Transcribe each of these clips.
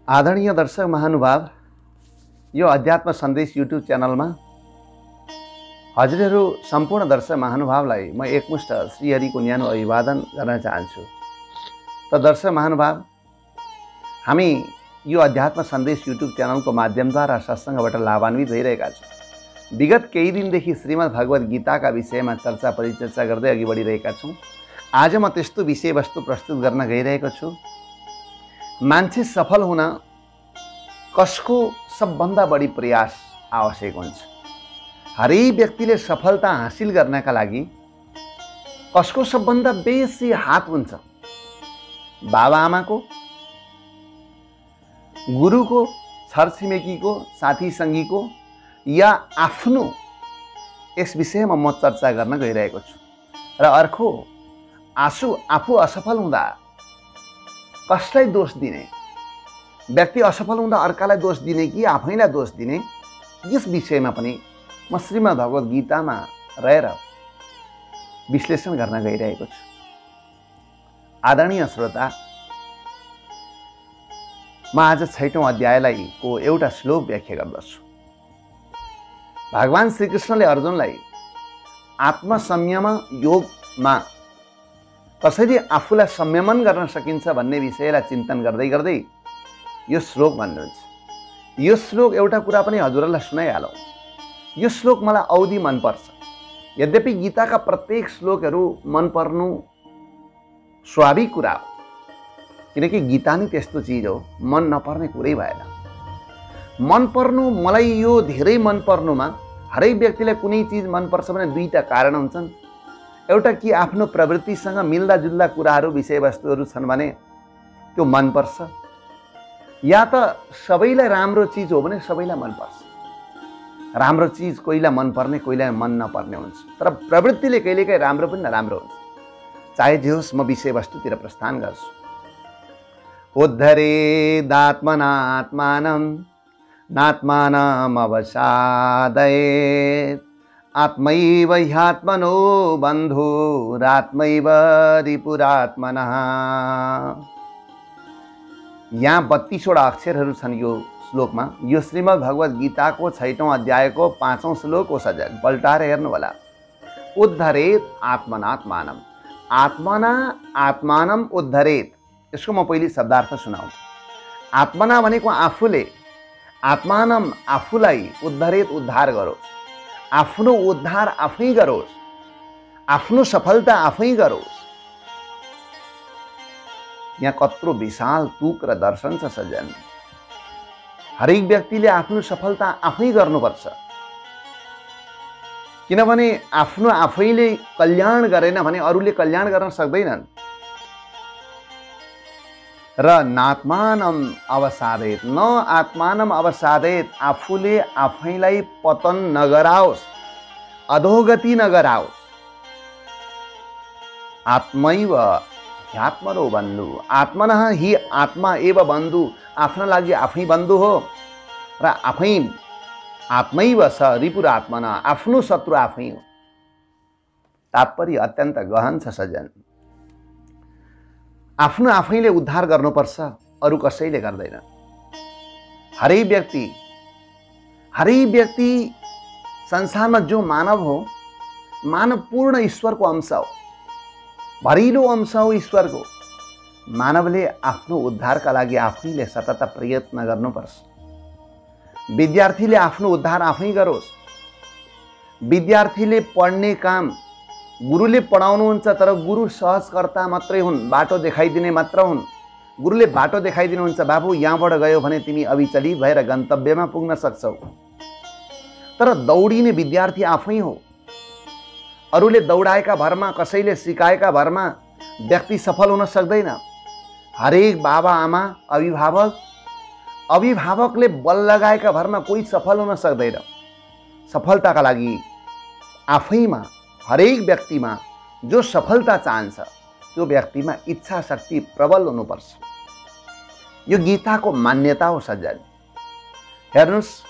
आदरणीय दर्शक महानुभाव, यो अध्यात्म सन्देश युट्युब च्यानलमा हजुरहरू सम्पूर्ण दर्शक महानुभावलाई म एकमुष्ट श्रीहरिको न्यानो अभिवादन गर्न चाहन्छु। त दर्शक महानुभाव, हामी यो अध्यात्म सन्देश युट्युब च्यानलको माध्यमद्वारा सत्सङ्गबाट लाभान्वित भइरहेका छौँ। विगत केही दिनदेखि श्रीमद् भगवत गीताका विषयमा चर्चा परिचर्चा गर्दै अघि बढिरहेका छौँ। आज म त्यस्तो विषयवस्तु प्रस्तुत गर्न गइरहेको छु। मान्छे सफल हुन कसको सबभन्दा बढी प्रयास आवश्यक हुन्छ। हरेक व्यक्तिले सफलता हासिल गर्नका लागि कसको सबभन्दा बेसी हात हुन्छ? बाबा आमाको, गुरुको, छरछिमेकीको, साथी सङ्गीको या आफ्नो? यस विषयमा म चर्चा गर्न गइरहेको छु। र अर्को, आफू असफल हुँदा कसलाई दोष दिने? व्यक्ति असफल हुँदा अर्कालाई दोष दिने कि आफैलाई दोष दिने? यस विषयमा पनि म श्रीमद् भगवत गीतामा रहेर विश्लेषण गर्न गइरहेको छु। आदरणीय श्रोता, म आज 6औं अध्यायलाई को एउटा श्लोक व्याख्या गर्दछु। भगवान श्रीकृष्णले अर्जुनलाई आत्मसंयम योगमा कसरी आफूलाई संयमन गर्न सकिन्छ भन्ने विषयलाई चिन्तन गर्दै गर्दै यो श्लोक भन्नुहुन्छ। यो श्लोक एउटा कुरा पनि हजुरहरूलाई सुनाइहालौँ। यो श्लोक मलाई औधी मनपर्छ। यद्यपि गीताका प्रत्येक श्लोकहरू मन पर्नु स्वाभाविक कुरा हो, किनकि गीता नै त्यस्तो चिज हो, मन नपर्ने कुरै भएन। मन पर्नु, मलाई यो धेरै मन पर्नुमा हरेक व्यक्तिलाई कुनै चिज मनपर्छ भने दुईटा कारण हुन्छन्। एउटा कि आफ्नो प्रवृत्तिसँग मिल्दा जुल्दा कुराहरू विषयवस्तुहरू छन् भने त्यो मनपर्छ, या त सबैलाई राम्रो चिज हो भने सबैलाई मनपर्छ। राम्रो चिज कोहीलाई मनपर्ने, कोहीलाई मन नपर्ने हुन्छ। तर प्रवृत्तिले कहिलेकाहीँ राम्रो पनि नराम्रो हुन्छ। चाहे जे होस्, म विषयवस्तुतिर प्रस्थान गर्छु। उद्धरेदात्मनात्मानं नात्मानम् अवसादयेत् आत्मैव ह्यात्मनो बन्धुरात्मैव रिपुरात्मनः। यहाँ 32वटा अक्षरहरू छन् यो श्लोकमा। यो श्रीमद् भगवत गीताको 6औं अध्यायको 5औं श्लोक हो। सजन पल्टाएर हेर्नु होला। उद्धरेत आत्मनात्मानम, आत्मना आत्मानम उद्धरेत। यसको म पहिले शब्दार्थ सुनाउँछु। आत्मना भनेको आफूले, आत्मानम आफूलाई, उद्धरेत उद्धार गरोस्, आफ्नो उद्धार आफै गरोस्, आफ्नो सफलता आफै गरोस्। यहाँ कत्रो विशाल तुक र दर्शन छ सज्जन। हरेक व्यक्तिले आफ्नो सफलता आफै गर्नुपर्छ, किनभने आफ्नो आफैले कल्याण गरेन भने अरूले कल्याण गर्न सक्दैनन्। र नात्मानम अवसादेत, न आत्मानम अवसादेत, आफूले आफैलाई पतन नगराओस्, अधोगति नगराओस्। आत्मैव ह्यात्मनो बन्धु, आत्मनः हि आत्मा एव बन्धु, आफ्ना लागि आफै बन्धु हो र आत्मैव स रिपुरात्मना, आफ्नो शत्रु आफै हो। तात्पर्य अत्यन्त गहन छ सज्जन। आफ्नो आफैले उद्धार गर्नुपर्छ, अरू कसैले गर्दैन। हरेक व्यक्ति संसारमा जो मानव हो, मानव पूर्ण ईश्वरको अंश हो, भरिलो अंश हो ईश्वरको। मानवले आफ्नो उद्धारका लागि आफैले सतत प्रयत्न गर्नुपर्छ। विद्यार्थीले आफ्नो उद्धार आफै गरोस्। विद्यार्थीले पढ्ने काम गुरुले पढाउनुहुन्छ, तर गुरु सहजकर्ता मात्रै हुन्, बाटो देखाइदिने मात्र हुन्। गुरुले बाटो देखाइदिनुहुन्छ, बाबु यहाँबाट गयो भने तिमी अविचलित भएर गन्तव्यमा पुग्न सक्छौ। तर दौडिने विद्यार्थी आफै हो। अरूले दौडाएका भरमा, कसैले सिकाएका भरमा व्यक्ति सफल हुन सक्दैन। हरेक बाबा आमा, अभिभावकले बल लगाएका भरमा कोही सफल हुन सक्दैन। सफलताका लागि आफैमा, हरेक व्यक्तिमा जो सफलता चाहन्छ त्यो व्यक्तिमा इच्छा शक्ति प्रबल हुनुपर्छ। यो गीताको मान्यता हो सज्जन। हेर्नुहोस्,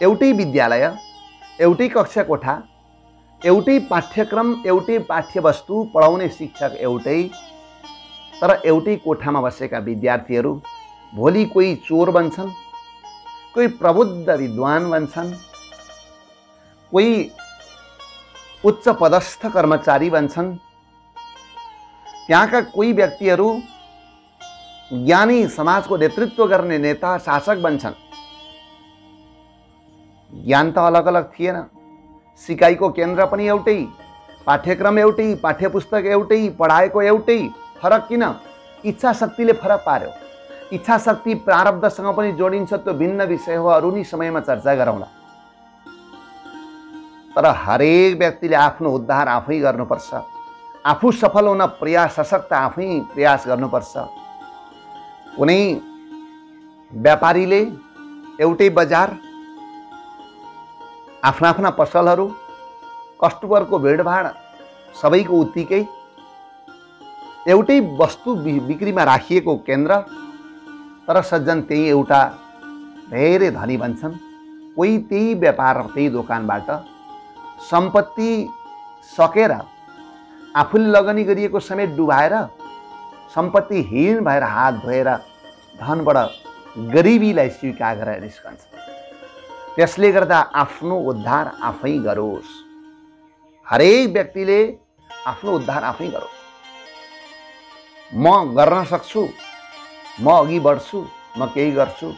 एउटै विद्यालय, एउटै कक्षा कोठा, एउटै पाठ्यक्रम, एउटै पाठ्यवस्तु, पढाउने शिक्षक एउटै, तर एउटै कोठामा बसेका विद्यार्थीहरू भोलि कोही चोर बन्छन्, कोही प्रबुद्ध विद्वान बन्छन्, कोही उच्च पदस्थ कर्मचारी बन्छन्, त्यहाँका कोही व्यक्तिहरू ज्ञानी समाजको नेतृत्व गर्ने नेता शासक बन्छन्। ज्ञान त अलग अलग थिएन, सिकाइको केन्द्र पनि एउटै, पाठ्यक्रम एउटै, पाठ्यपुस्तक एउटै, पढाएको एउटै, फरक किन? इच्छा शक्तिले फरक पार्यो। इच्छा शक्ति प्रारब्धसँग पनि जोडिन्छ, त्यो भिन्न विषय हो, अरू नै समयमा चर्चा गरौँला। तर हरेक व्यक्तिले आफ्नो उद्धार आफै गर्नुपर्छ, आफू सफल हुन प्रयास सशक्त आफै प्रयास गर्नुपर्छ। कुनै व्यापारीले एउटै बजार, आफ्ना आफ्ना पसलहरू, कस्टमरको भिडभाड सबैको उत्तिकै, एउटै वस्तु बिक्रीमा राखिएको केन्द्र, तर सज्जन त्यही एउटा धेरै धनी बन्छन्। कोही त्यही व्यापार, त्यही दोकानबाट सम्पत्ति सकेर आफूले लगनी गरिएको समय डुबाएर सम्पत्तिहीन भएर हात धोएर धनबाट गरिबीलाई स्वीकार गरेर निस्कन्छ। त्यसले गर्दा आफ्नो उद्धार आफै गरोस्। हरेक व्यक्तिले आफ्नो उद्धार आफै गरोस्। म गर्न सक्छु, म अघि बढ्छु, म केही गर्छु,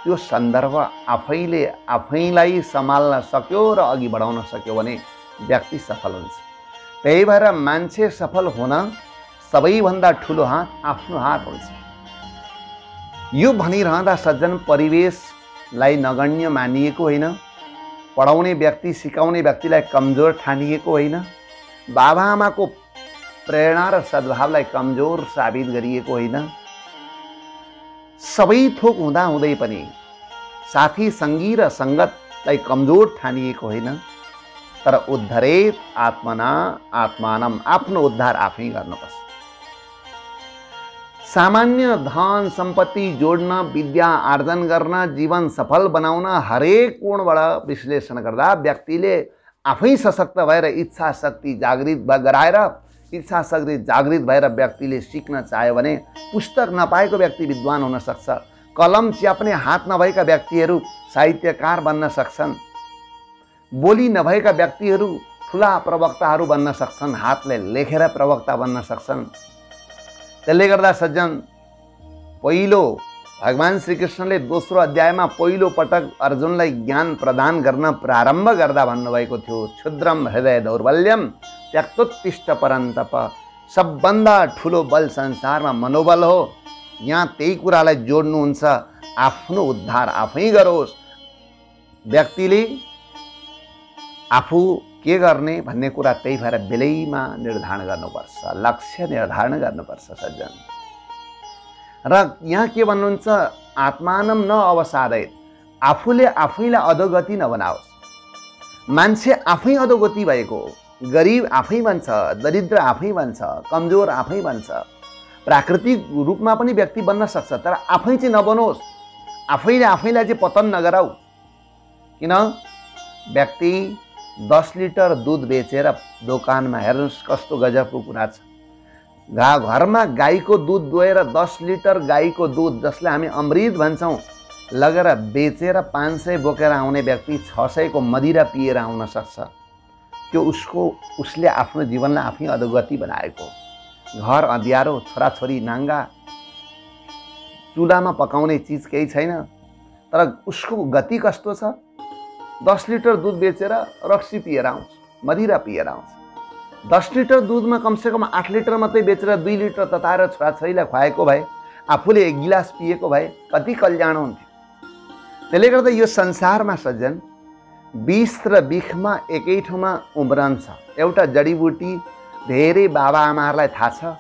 त्यो सन्दर्भ आफैलाई सम्हाल्न सक्यो र अघि बढाउन सक्यो भने व्यक्ति सफल हुन्छ। त्यही भएर मान्छे सफल हुन सबैभन्दा ठुलो हात आफ्नो हात हुन्छ। यो भनिरहँदा सज्जन परिवेशलाई नगण्य मानिएको होइन, पढाउने व्यक्ति, सिकाउने व्यक्तिलाई कमजोर ठानिएको होइन, बाबाआमाको प्रेरणा र सद्भावलाई कमजोर साबित गरिएको होइन। सबै थोक हुँदाहुँदै पनि साथी सङ्गी र सङ्गतलाई कमजोर ठानिएको होइन। तर उद्धरेत आत्मना आत्मानम, आफ्नो उद्धार आफै गर्नुपर्छ। सामान्य धन सम्पत्ति जोड्न, विद्या आर्जन गर्न, जीवन सफल बनाउन हरेक कोणबाट विश्लेषण गर्दा व्यक्तिले आफै सशक्त भएर इच्छा शक्ति जागृत गराएर, इच्छा शक्ति जागृत भएर व्यक्तिले सिक्न चाह्यो भने पुस्तक नपाएको व्यक्ति विद्वान हुन सक्छ। कलम च्याप्ने हात नभएका व्यक्तिहरू साहित्यकार बन्न सक्छन्। बोली नभएका व्यक्तिहरू ठुला प्रवक्ताहरू बन्न सक्छन्, हातले लेखेर प्रवक्ता बन्न सक्छन्। त्यसले गर्दा सज्जन, पहिलो भगवान श्रीकृष्णले दोस्रो अध्यायमा पहिलो पटक अर्जुनलाई ज्ञान प्रदान गर्न प्रारम्भ गर्दा भन्नुभएको थियो, क्षुद्रम हृदय दौर्बल्यम त्यक्तोत्तिष्ठ परन्तप। सबभन्दा ठुलो बल संसारमा मनोबल हो। यहाँ त्यही कुरालाई जोड्नुहुन्छ, आफ्नो उद्धार आफै गरोस्। व्यक्तिले आफू के गर्ने भन्ने कुरा त्यही भएर बेलैमा निर्धारण गर्नुपर्छ, लक्ष्य निर्धारण गर्नुपर्छ सज्जन। र यहाँ के भन्नुहुन्छ, आत्मानम न अवसादयत्, आफूले आफैलाई अधोगति नबनाओस्। मान्छे आफै अधोगति भएको, गरिब आफै बन्छ, दरिद्र आफै बन्छ, कमजोर आफै बन्छ। प्राकृतिक रूपमा पनि व्यक्ति बन्न सक्छ, तर आफै चाहिँ नबनोस्। आफैले आफैलाई चाहिँ पतन नगराऊ। किन? व्यक्ति 10 लिटर दुध बेचेर दोकानमा, हेर्नुहोस् कस्तो गजबको कुरा छ, घरमा गाईको दुध दोहेर 10 लिटर गाईको दुध, जसलाई हामी अमृत भन्छौँ, लगेर बेचेर 500 बोकेर आउने व्यक्ति 600 को मदिरा पिएर आउन सक्छ। त्यो उसले आफ्नो जीवनलाई आफै अधोगति बनाएको। घर अँध्यारो, छोराछोरी नाङ्गा, चुलामा पकाउने चिज केही छैन, तर उसको गति कस्तो छ? 10 लिटर दुध बेचेर रक्सी पिएर आउँछ, मदिरा पिएर आउँछ। 10 लिटर दूधमा कमसेकम 8 लिटर मात्रै बेचेर 2 लिटर तताएर छोराछोरीलाई खुवाएको भए, आफूले 1 गिलास पिएको भए कति कल्याण हुन्थ्यो। त्यसले गर्दा यो संसारमा सज्जन, विष र बिखमा एकै ठाउँमा उम्रन्छ। एउटा जडीबुटी धेरै बाबाआमाहरूलाई थाहा छ,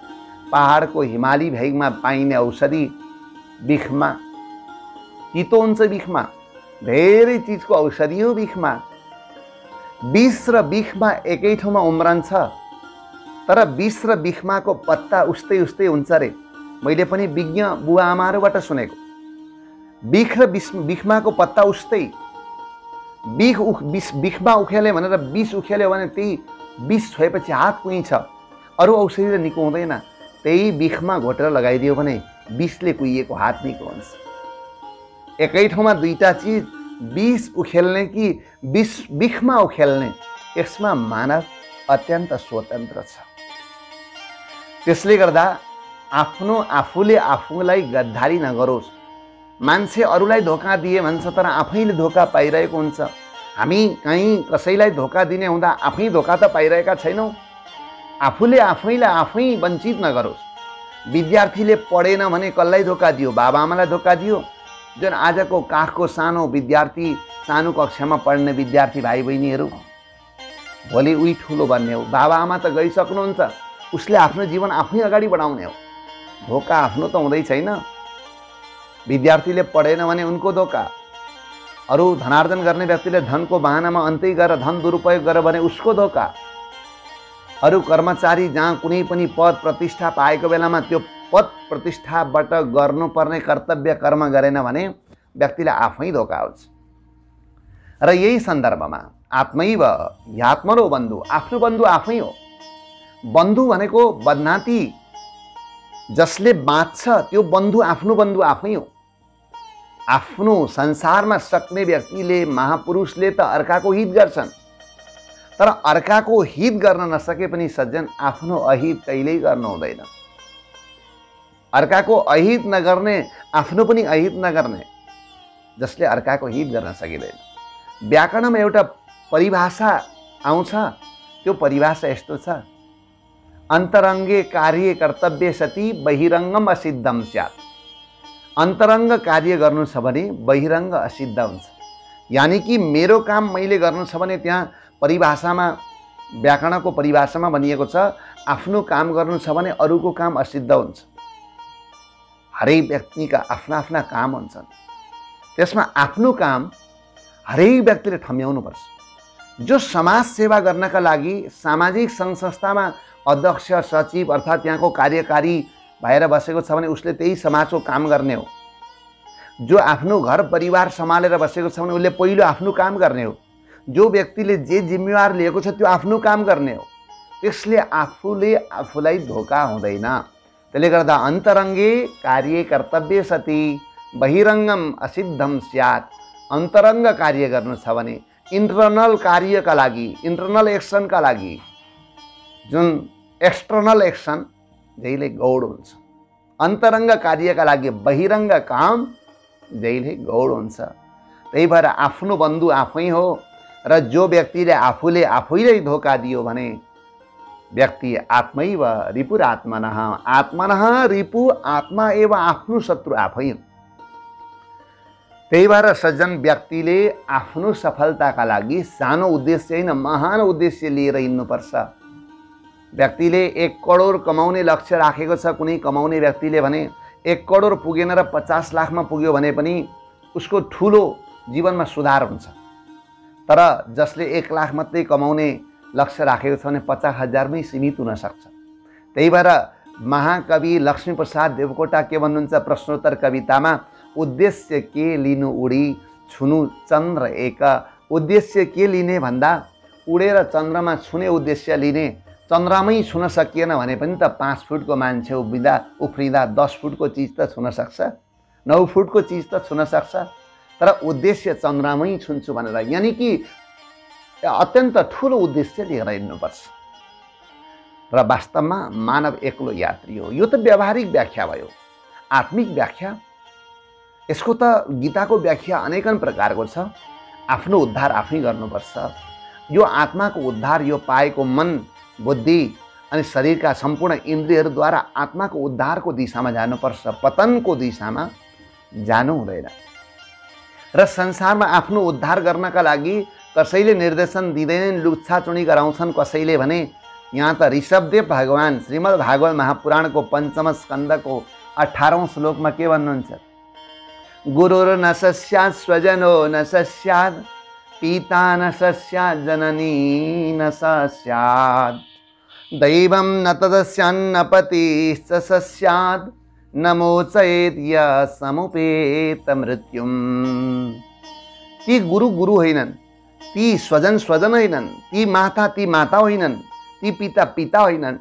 पहाडको हिमाली भेगमा पाइने औषधि बिखमा तितो हुन्छ। बिखमा धेरै चिजको औषधि हो। बिखमा विष र बिखमा एकै ठाउँमा उम्रन्छ, तर विष र बिखमाको पत्ता उस्तै उस्तै हुन्छ रे। मैले पनि विज्ञ बुवा आमाहरूबाट सुनेको, बिख र बिखमाको पत्ता उस्तै। बिखमा उखेल्यो भनेर विष उखेल्यो भने त्यही विष छोएपछि हात कुइन्छ, अरू औषधिले निको हुँदैन। त्यही बिखमा घोटेर लगाइदियो भने विषले कुहिएको हात निको हुन्छ। एकै ठाउँमा दुईटा चिज विष उखेल्ने कि विषमा उखेल्ने, यसमा मानव अत्यन्त स्वतन्त्र छ। त्यसले गर्दा आफूले आफूलाई गद्दारी नगरोस्। मान्छे अरूलाई धोका दिए भन्छ तर आफैले धोका पाइरहेको हुन्छ। हामी कहीँ कसैलाई धोका दिने हुँदा आफै धोका त पाइरहेका छैनौँ। आफूले आफैलाई आफै वञ्चित नगरोस्। विद्यार्थीले पढेन भने कसलाई धोका दियो? बाबाआमालाई धोका दियो। जुन आजको काखको सानो विद्यार्थी, सानो कक्षामा पढ्ने विद्यार्थी भाइ बहिनीहरू भोलि उही ठुलो बन्ने हो। बाबाआमा त गइसक्नुहुन्छ, उसले आफ्नो जीवन आफै अगाडि बढाउने हो। धोका आफ्नो त हुँदै छैन। विद्यार्थीले पढेन भने उनको धोका। अरू धनार्जन गर्ने व्यक्तिले धनको बहानामा अन्तै गरेर धन दुरुपयोग गर भने उसको धोका। अरू कर्मचारी जहाँ कुनै पनि पद प्रतिष्ठा पाएको बेलामा त्यो पद प्रतिष्ठाबाट गर्नुपर्ने कर्तव्य कर्म गरेन भने व्यक्तिलाई आफै धोका हुन्छ। र यही सन्दर्भमा आत्मैव ह्यात्मनो बन्धु, आफ्नो बन्धु आफै हो। बन्धु भनेको बदनाती, जसले बाँच्छ त्यो बन्धु, आफ्नो बन्धु आफै हो। आफ्नो संसारमा सक्ने व्यक्तिले, महापुरुषले त अर्काको हित गर्छन्, तर अर्काको हित गर्न नसके पनि सज्जन आफ्नो अहित कहिल्यै गर्नु हुँदैन। अर्काको अहित नगर्ने, आफ्नो पनि अहित नगर्ने, जसले अर्काको हित गर्न सकिँदैन। व्याकरणमा एउटा परिभाषा आउँछ, त्यो परिभाषा यस्तो छ, अन्तरङ्गे कार्य कर्तव्य सती बहिरङ्गम असिद्धम स्यात्। अन्तरङ्ग कार्य गर्नु छ भने बहिरङ्ग असिद्ध हुन्छ। यानी कि मेरो काम मैले गर्नु छ भने त्यहाँ परिभाषामा, व्याकरणको परिभाषामा भनिएको छ, आफ्नो काम गर्नु छ भने अरूको काम असिद्ध हुन्छ। हरेक व्यक्तिका आफ्ना आफ्ना काम हुन्छन्, त्यसमा आफ्नो काम हरेक व्यक्तिले ठम्याउनुपर्छ। जो समाज सेवा गर्नका लागि सामाजिक सङ्घ संस्थामा अध्यक्ष, सचिव अर्थात् त्यहाँको कार्यकारी भएर बसेको छ भने उसले त्यही समाजको काम गर्ने हो। जो आफ्नो घर परिवार सम्हालेर बसेको छ भने उसले पहिलो आफ्नो काम गर्ने हो। जो व्यक्तिले जे जिम्मेवार लिएको छ त्यो आफ्नो काम गर्ने हो। त्यसले आफूले आफूलाई धोका हुँदैन। त्यसले गर्दा अन्तरङ्गे कार्य कर्तव्य सती बहिरङ्गम असिद्धम स्यात्। अन्तरङ्ग कार्य गर्नु छ भने, इन्टरनल कार्यका लागि, इन्टरनल एक्सनका लागि, जुन एक्सटर्नल एक्सन जहिले गौड हुन्छ। अन्तरङ्ग कार्यका लागि बहिरङ्ग काम जहिले गौड हुन्छ। त्यही भएर आफ्नो बन्धु आफै हो। र जो व्यक्तिले आफूले आफैलाई धोका दियो भने व्यक्ति आत्मैव रिपुरात्मनः, आत्मनः रिपु, आत्मा एवं आफ्नो शत्रु आफै हो। त्यही भएर सज्जन व्यक्तिले आफ्नो सफलताका लागि सानो उद्देश्य होइन, महान उद्देश्य लिएर हिँड्नुपर्छ। व्यक्तिले 1 करोड कमाउने लक्ष्य राखेको छ कुनै कमाउने व्यक्तिले भने 1 करोड पुगेन र 50 लाखमा पुग्यो भने पनि उसको ठुलो जीवनमा सुधार हुन्छ। तर जसले 1 लाख मात्रै कमाउने लक्ष्य राखेको छ भने 50,000 मै सीमित हुन सक्छ। त्यही भएर महाकवि लक्ष्मीप्रसाद देवकोटा के भन्नुहुन्छ प्रश्नोत्तर कवितामा, उद्देश्य के लिनु उडी छुनु चन्द्र एक। उद्देश्य के लिने भन्दा उडेर चन्द्रमा छुने उद्देश्य लिने। चन्द्रमै छुन सकिएन भने पनि त 5 फुटको मान्छे उफ्रिँदा 10 फुटको चिज त छुन सक्छ, 9 फुटको चिज त छुन सक्छ। तर उद्देश्य चन्द्रमै छुन्छु भनेर, यानी कि अत्यन्त ठुलो उद्देश्य लिएर हिँड्नुपर्छ। र वास्तवमा मानव एक्लो यात्री हो। यो त व्यावहारिक व्याख्या भयो। आत्मिक व्याख्या, यसको त गीताको व्याख्या अनेकन प्रकारको छ। आफ्नो उद्धार आफै गर्नुपर्छ। यो आत्माको उद्धार यो पाएको मन, बुद्धि अनि शरीरका सम्पूर्ण इन्द्रियहरूद्वारा आत्माको उद्धारको दिशामा जानुपर्छ, पतनको दिशामा जानु हुँदैन। र संसारमा आफ्नो उद्धार गर्नका लागि कसैले निर्देशन दिँदैनन्, लुच्छाचुणी गराउँछन् कसैले भने यहाँ त ऋषभदेव भगवान श्रीमद् भागवत महापुराणको 5म स्कन्धको 18औं श्लोकमा के भन्नुहुन्छ, गुरुर न सस्यात् स्वजनो न सस्यात् पिता न सस्यात् जननी न सस्यात् दैवं न तदस्यान्न पतिश्च सस्यात् न मोचयेत् य समुपेत मृत्युम। ती गुरु गुरु होइनन्, ती स्वजन स्वजन होइनन्, ती माता होइनन्, ती पिता पिता होइनन्,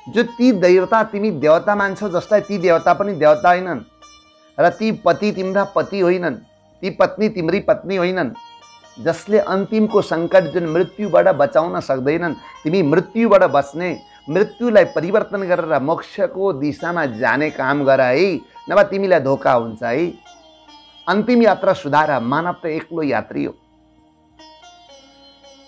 जो ती देवता तिमी देवता मान्छौ जसलाई ती देवता पनि देवता होइनन् र ती पति तिम्रा पति होइनन्, ती पत्नी तिम्री पत्नी होइनन्, जसले अन्तिमको सङ्कट जुन मृत्युबाट बचाउन सक्दैनन्, तिमी मृत्युबाट बच्ने, मृत्युलाई परिवर्तन गरेर मोक्षको दिशामा जाने काम गर है, नभए तिमीलाई धोका हुन्छ है। अन्तिम यात्रा सुधार, मानव त एक्लो यात्री हो।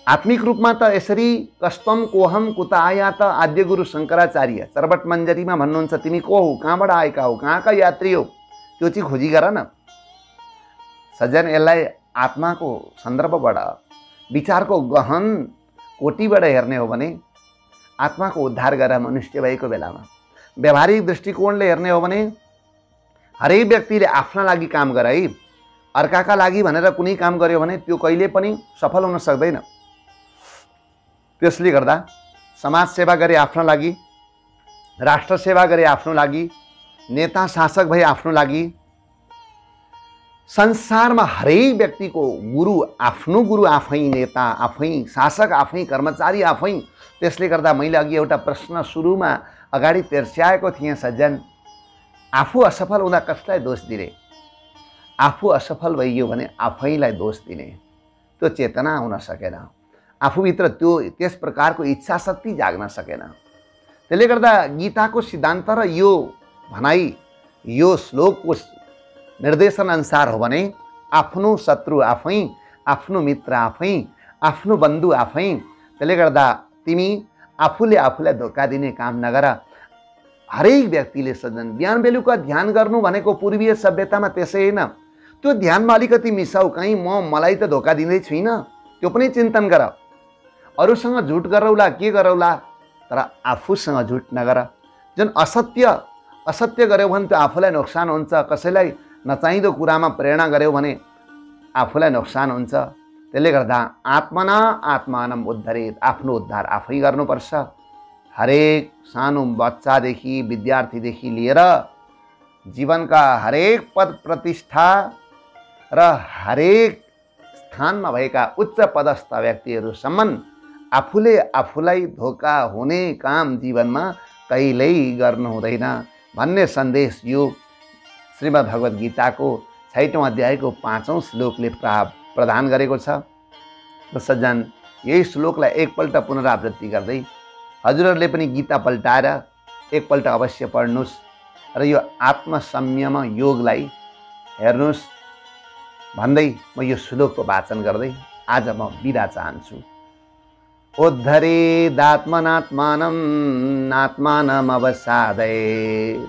आत्मिक रूपमा त यसरी कस्तम कोहम कुता आया त आद्य गुरु शङ्कराचार्य चरबट मञ्जरीमा भन्नुहुन्छ, तिमी को हो, कहाँबाट आएका हो, कहाँका यात्री हो, त्यो चाहिँ खोजी गर न। सज्जन, यसलाई आत्माको सन्दर्भबाट, विचारको गहन कोटिबाट हेर्ने हो भने आत्माको उद्धार गर मनुष्य भएको बेलामा। व्यावहारिक दृष्टिकोणले हेर्ने हो भने हरेक व्यक्तिले आफ्ना लागि काम गर है, अर्काका लागि भनेर कुनै काम गर्यो भने त्यो कहिले पनि सफल हुन सक्दैन। त्यसले गर्दा समाज सेवा गरे आफ्नो लागि, राष्ट्र सेवा गरे आफ्नो लागि, नेता शासक भए आफ्नो लागि। संसारमा हरेक व्यक्तिको गुरु आफ्नो गुरु आफै, नेता आफै, शासक आफै, कर्मचारी आफै। त्यसले गर्दा मैले अघि एउटा प्रश्न सुरुमा अगाडि तेर्स्याएको थिएँ सज्जन, आफू असफल हुँदा कसलाई दोष दिने? आफू असफल भइयो भने आफैलाई दोष दिने, त्यो चेतना हुन सकेन, आफूभित्र त्यस प्रकारको इच्छा शक्ति जाग्न सकेन। त्यसले गर्दा गीताको सिद्धान्त र यो भनाइ, यो श्लोकको निर्देशन अनुसार हो भने आफ्नो शत्रु आफै, आफ्नो मित्र आफै, आफ्नो बन्धु आफै। त्यसले गर्दा तिमी आफूले आफूलाई धोका दिने काम नगर। हरेक व्यक्तिले सज्जन बिहान बेलुका ध्यान गर्नु भनेको पूर्वीय सभ्यतामा त्यसै होइन, त्यो ध्यानमा अलिकति मिसाउ, कहीँ मलाई त धोका दिँदै छुइनँ, त्यो पनि चिन्तन गर। अरूसँग झुट गरौला के गरौला, तर आफूसँग झुट नगर। जुन असत्य गर्यो भने त्यो आफूलाई नोक्सान हुन्छ, कसैलाई नचाहिँदो कुरामा प्रेरणा गर्यो भने आफूलाई नोक्सान हुन्छ। त्यसले गर्दा आत्मना आत्मानम उद्धरेत, आफ्नो उद्धार आफै गर्नुपर्छ। हरेक सानो बच्चादेखि विद्यार्थीदेखि लिएर जीवनका हरेक पद प्रतिष्ठा र हरेक स्थानमा भएका उच्च पदस्थ व्यक्तिहरूसम्म आफूले आफूलाई धोका हुने काम जीवनमा कहिल्यै गर्नु हुँदैन भन्ने सन्देश यो श्रीमद् भगवत गीताको 6औं अध्यायको 5औं श्लोकले प्रदान गरेको छ। र सज्जन, यही श्लोकलाई एकपल्ट पुनरावृत्ति गर्दै हजुरहरूले पनि गीता पल्टाएर एकपल्ट अवश्य पढ्नुहोस् र यो आत्मसंयम योगलाई हेर्नुहोस् भन्दै म यो श्लोकको वाचन गर्दै आज म बिदा चाहन्छु। उद्धरेदात्मनात्मानं नात्मानम् अवसादये,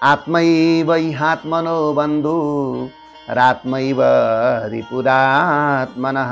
आत्मैव ह्यात्मनो बन्धु रात्मैव रिपुरात्मनः।